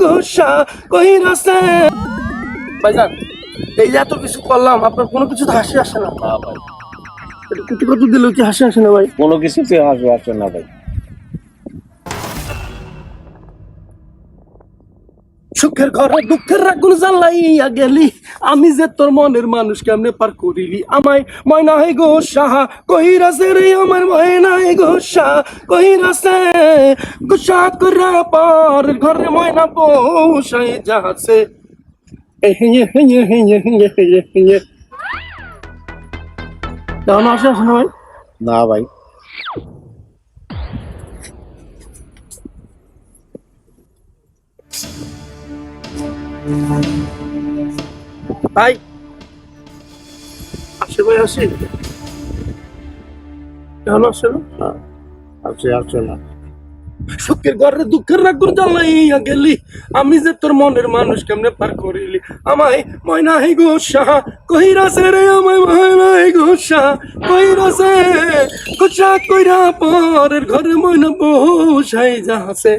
গোসা কইরাছে। ভাইজান এই যে এত কিছু করলাম, আপনার কোনো কিছু তো হাসি আসে না? না ভাই, কোটি কত দিলেও কি হাসি আসে না ভাই? কোনো কিছুতে হাসি আসে না ভাই। সুখের ঘরে দুঃখের আগুন জ্বালাইয়া গেলি, আমি যে তোর মনের মানুষ কেমনে পার করিলি। আমায় ময়না হে গো সাহা কহিরাছে রে, আমার ময়না হে গো সাহা কহিরাছে। গোসা করা পর ঘরে ময়না বসাই যাচ্ছে। কেমন আসে আসে না ভাই? না ভাই, ভাই আসে ভাই আসে, কেমন আসে না? আসে আসে না। সুখের ঘরে দুঃখের আগুন জ্বালাইয়া গেলি, আমি যে তোর মনের মানুষ কেমনে পার করিলি। আমায় ময়না হে গো সাহা কহিরাছে রে, আমায় ময়না হে গো সাহা কহিরাছে। গোসা কইরা পরের ঘরে ময়না বসাই যাচ্ছে।